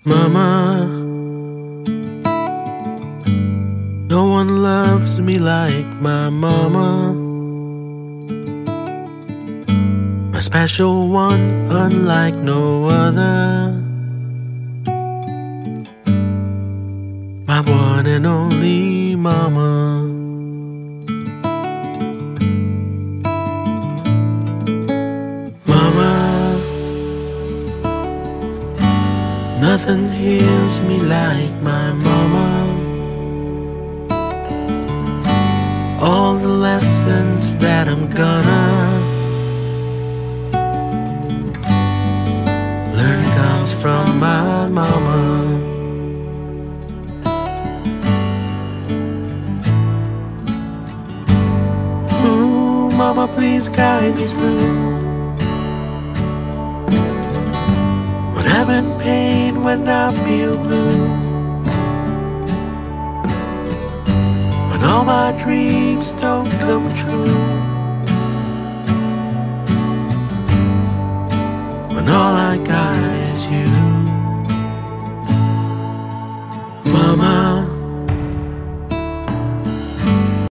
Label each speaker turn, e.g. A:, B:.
A: Mama, no one loves me like my mama. My special one, unlike no other. My one and only mama. Mama, nothing heals me like my mama. All the lessons that I'm gonna learn comes from my mama. Ooh, mama, please guide me through. When I'm in pain, when I feel blue, when all my dreams don't come true.